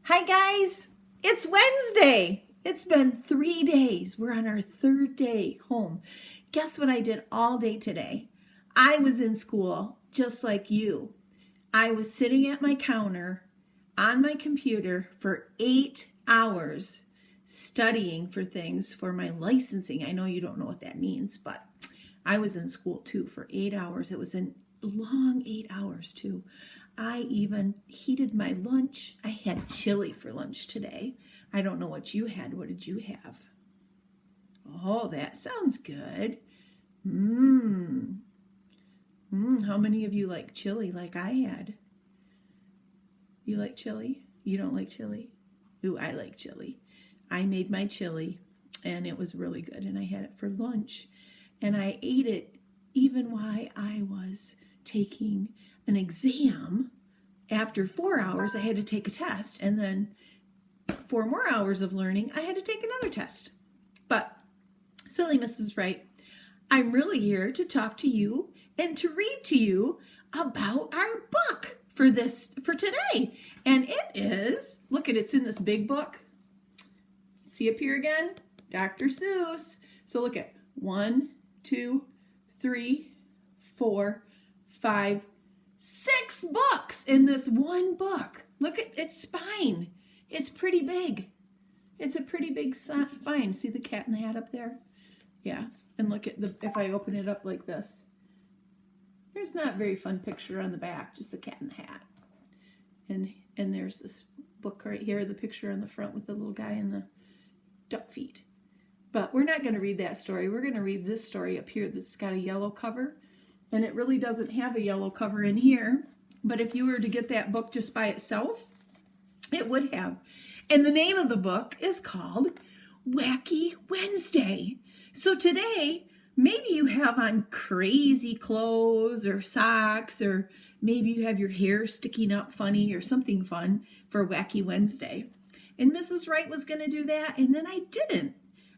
Hi guys, it's Wednesday. It's been 3 days. We're on our third day home. Guess what I did all day today? I was in school just like you. I was sitting at my counter on my computer for 8 hours studying for things for my licensing. I know you don't know what that means, but I was in school too for 8 hours. It was a long 8 hours too. I even heated my lunch. I had chili for lunch today. I don't know what you had. What did you have? Oh, that sounds good. How many of you like chili like I had? You like chili? You don't like chili? Ooh, I like chili. I made my chili and it was really good and I had it for lunch and I ate it even while I was taking an exam. After 4 hours, I had to take a test, and then 4 more hours of learning, I had to take another test. But, silly Mrs. Wright, I'm really here to talk to you and to read to you about our book for today. And it is, look at it's in this big book. See up here again? Dr. Seuss. So look at 1, 2, 3, 4, 5, 6 books in this one book. Look at its spine. It's pretty big. It's a pretty big spine. See the cat in the hat up there? Yeah. And look at if I open it up like this. There's not a very fun picture on the back, just the cat in the hat. And there's this book right here, the picture on the front with the little guy in the duck feet. But we're not going to read that story. We're going to read this story up here that's got a yellow cover. And it really doesn't have a yellow cover in here. But if you were to get that book just by itself, it would have. And the name of the book is called Wacky Wednesday. So today, maybe you have on crazy clothes or socks, or maybe you have your hair sticking up funny or something fun for Wacky Wednesday. And Mrs. Wright was going to do that, and then I didn't.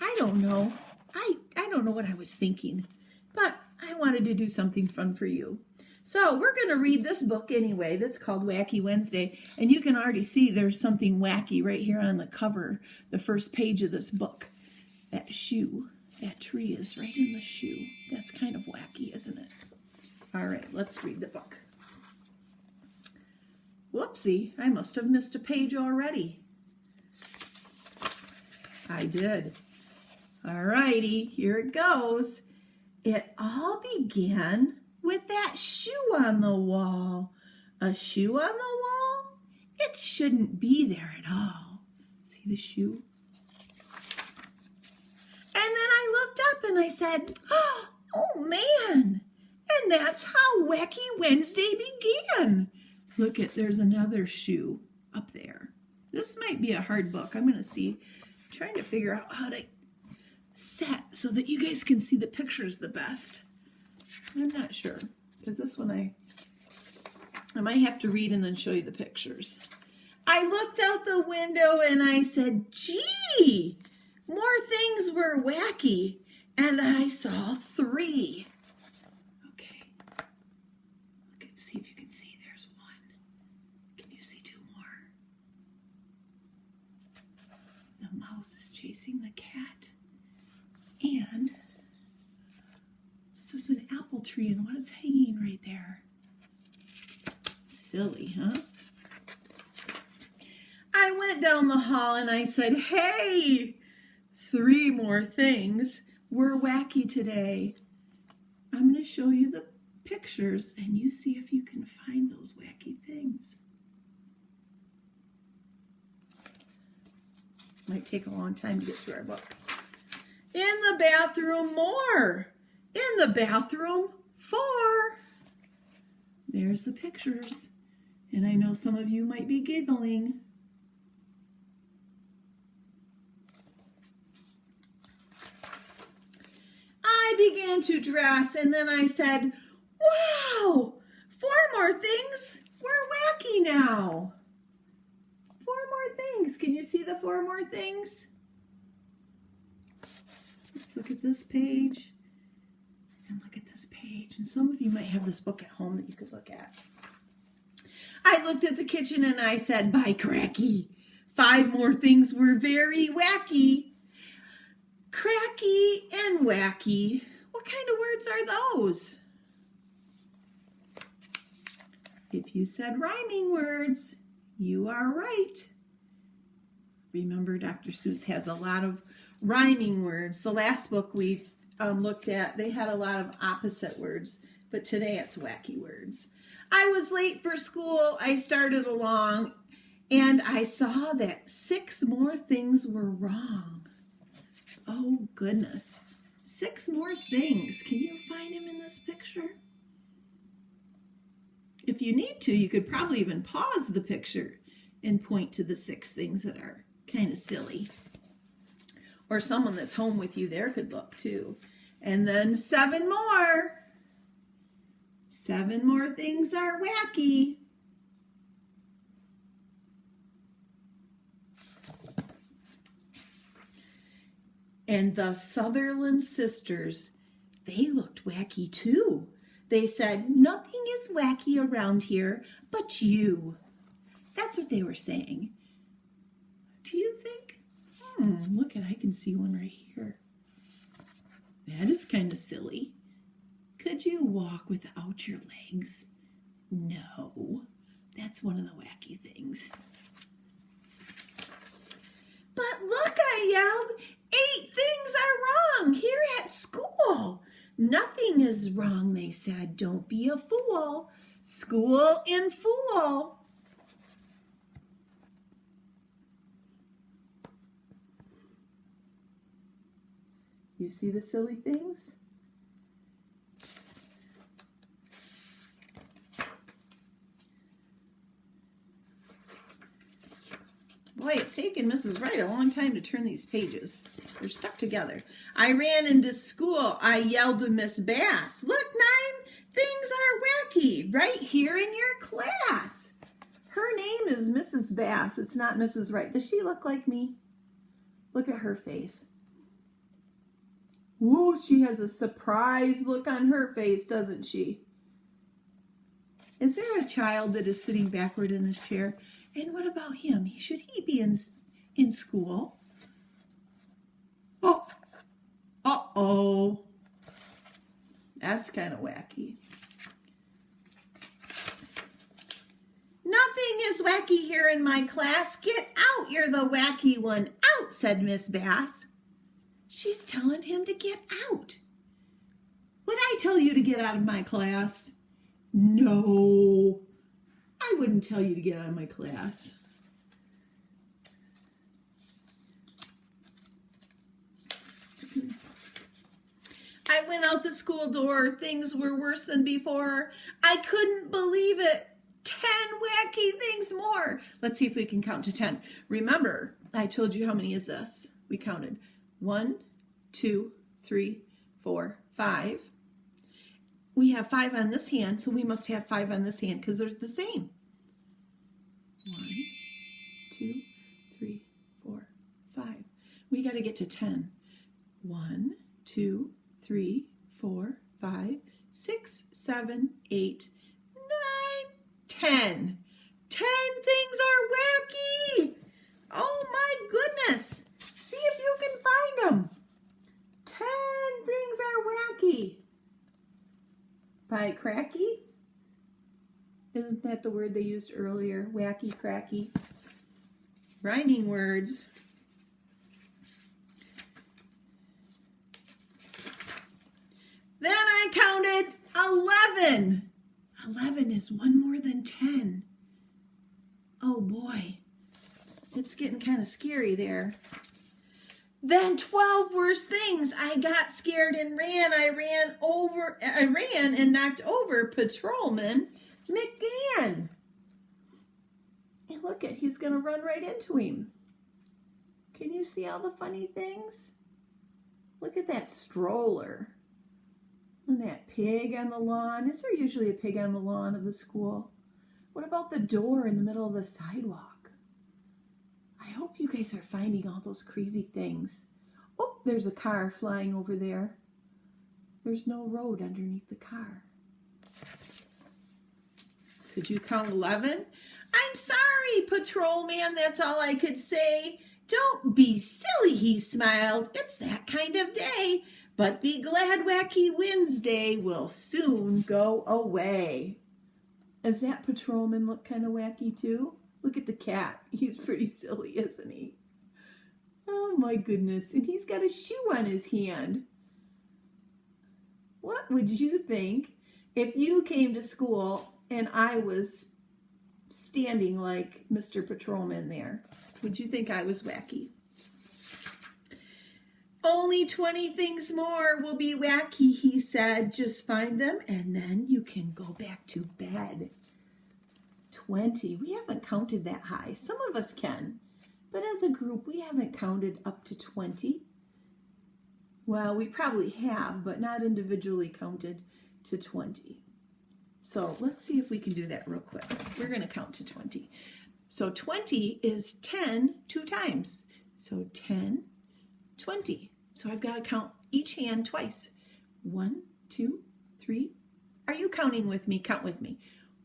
I don't know. I don't know what I was thinking. But I wanted to do something fun for you. So we're going to read this book anyway. That's called Wacky Wednesday. And you can already see there's something wacky right here on the cover, the first page of this book. That shoe, that tree is right in the shoe. That's kind of wacky, isn't it? All right, let's read the book. Whoopsie, I must have missed a page already. I did. All righty, here it goes. It all began with that shoe on the wall. A shoe on the wall? It shouldn't be there at all. See the shoe? And then I looked up and I said, oh man, and that's how Wacky Wednesday began. Look there's another shoe up there. This might be a hard book. I'm going to see. I'm trying to figure out how to set so that you guys can see the pictures the best. I'm not sure, because this one I might have to read and then show you the pictures. I looked out the window and I said, gee, more things were wacky, and I saw 3. Okay, see if you can see. There's 1. Can you see 2 more? The mouse is chasing the cat. And this is an apple tree, and what is hanging right there? Silly, huh? I went down the hall and I said, hey, 3 more things were wacky today. I'm going to show you the pictures, and you see if you can find those wacky things. Might take a long time to get through our book. In the bathroom, more. In the bathroom, 4. There's the pictures. And I know some of you might be giggling. I began to dress, and then I said, wow, 4 more things. We're wacky now. 4 more things. Can you see the 4 more things? Let's look at this page and look at this page. And some of you might have this book at home that you could look at. I looked at the kitchen and I said, by cracky, 5 more things were very wacky. Cracky and wacky. What kind of words are those? If you said rhyming words, you are right. Remember, Dr. Seuss has a lot of rhyming words. The last book we looked at, they had a lot of opposite words, but today it's wacky words. I was late for school. I started along, and I saw that 6 more things were wrong. Oh, goodness. 6 more things. Can you find them in this picture? If you need to, you could probably even pause the picture and point to the 6 things that are kind of silly. Or someone that's home with you there could look too. And then 7 more. 7 more things are wacky. And the Sutherland sisters, they looked wacky too. They said, nothing is wacky around here but you. That's what they were saying. Do you think? Look, I can see one right here. That is kind of silly. Could you walk without your legs? No, that's one of the wacky things. But look, I yelled, 8 things are wrong here at school. Nothing is wrong, they said. Don't be a fool. School and fool. You see the silly things? Boy, it's taken Mrs. Wright a long time to turn these pages. They're stuck together. I ran into school. I yelled to Miss Bass, look, 9 things are wacky right here in your class. Her name is Mrs. Bass. It's not Mrs. Wright. Does she look like me? Look at her face. Ooh, she has a surprised look on her face, doesn't she? Is there a child that is sitting backward in his chair? And what about him? Should he be in school? Oh, uh-oh. That's kind of wacky. Nothing is wacky here in my class. Get out, you're the wacky one. Out, said Miss Bass. She's telling him to get out. Would I tell you to get out of my class? No, I wouldn't tell you to get out of my class. I went out the school door. Things were worse than before. I couldn't believe it. 10 wacky things more. Let's see if we can count to 10. Remember, I told you how many is this? We counted 1, 2, 3, 4, 5. We have 5 on this hand, so we must have 5 on this hand because they're the same. 1, 2, 3, 4, 5. We got to get to 10. 1, 2, 3, 4, 5, 6, 7, 8, 9, 10. 10 things are wacky. Oh my goodness. See if you can find them. 10 things are wacky. By cracky? Isn't that the word they used earlier? Wacky, cracky. Rhyming words. Then I counted 11. 11 is one more than 10. Oh boy. It's getting kind of scary there. Then 12 worse things. I got scared and ran. I ran and knocked over Patrolman McGann. And look at, he's going to run right into him. Can you see all the funny things? Look at that stroller. And that pig on the lawn. Is there usually a pig on the lawn of the school? What about the door in the middle of the sidewalk? I hope you guys are finding all those crazy things. Oh, there's a car flying over there. There's no road underneath the car. Could you count 11? I'm sorry, patrolman, that's all I could say. Don't be silly, he smiled. It's that kind of day. But be glad Wacky Wednesday will soon go away. Does that patrolman look kind of wacky too? Look at the cat. He's pretty silly, isn't he? Oh my goodness. And he's got a shoe on his hand. What would you think if you came to school and I was standing like Mr. Patrolman there? Would you think I was wacky? Only 20 things more will be wacky, he said. Just find them and then you can go back to bed. 20. We haven't counted that high. Some of us can, but as a group, we haven't counted up to 20. Well, we probably have, but not individually counted to 20. So let's see if we can do that real quick. We're going to count to 20. So 20 is 10 two times. So 10, 20. So I've got to count each hand twice. 1, 2, 3. Are you counting with me? Count with me.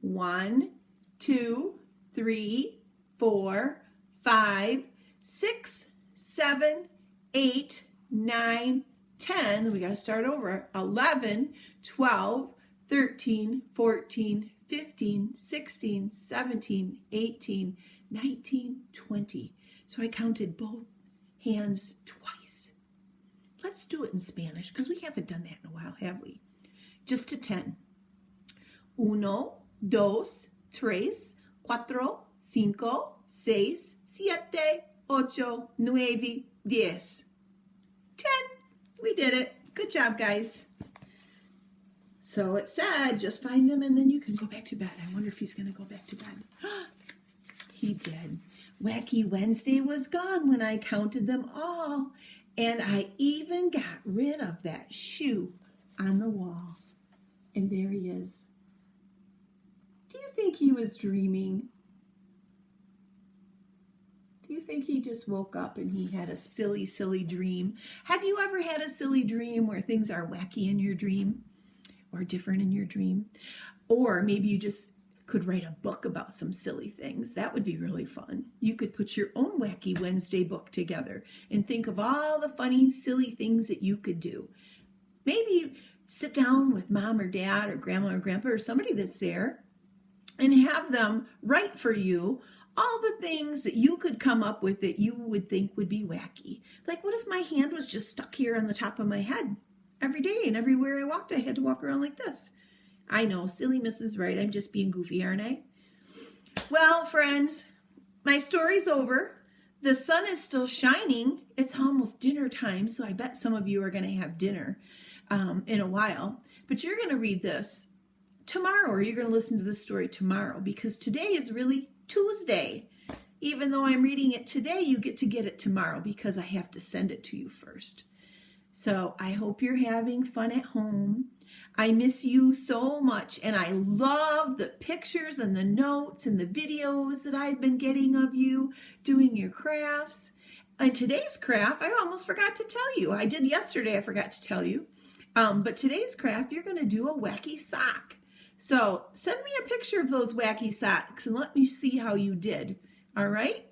1, 2, 3, 4, 5, 6, 7, 8, 9, 10. We got to start over. 11, 12, 13, 14, 15, 16, 17, 18, 19, 20. So I counted both hands twice. Let's do it in Spanish because we haven't done that in a while, have we? Just to 10. 1, 2, 3, 4, 5, 6, 7, 8, 9, 10. 10. We did it. Good job, guys. So it said, just find them and then you can go back to bed. I wonder if he's going to go back to bed. He did. Wacky Wednesday was gone when I counted them all. And I even got rid of that shoe on the wall. And there he is. Do you think he was dreaming? Do you think he just woke up and he had a silly, silly dream? Have you ever had a silly dream where things are wacky in your dream or different in your dream? Or maybe you just could write a book about some silly things. That would be really fun. You could put your own Wacky Wednesday book together and think of all the funny, silly things that you could do. Maybe sit down with mom or dad or grandma or grandpa or somebody that's there and have them write for you all the things that you could come up with that you would think would be wacky. Like, what if my hand was just stuck here on the top of my head every day and everywhere I walked I had to walk around like this? I know, silly Mrs. Right, I'm just being goofy, aren't I? Well, friends, my story's over. The sun is still shining. It's almost dinner time, so I bet some of you are going to have dinner in a while. But you're going to read this tomorrow, or you're going to listen to this story tomorrow, because today is really Tuesday. Even though I'm reading it today, you get it tomorrow because I have to send it to you first. So I hope you're having fun at home. I miss you so much, and I love the pictures and the notes and the videos that I've been getting of you doing your crafts. And today's craft, I almost forgot to tell you. I did yesterday, I forgot to tell you. But today's craft, you're going to do a wacky sock. So send me a picture of those wacky socks and let me see how you did. All right?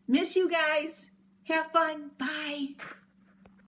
Miss you guys. Have fun. Bye.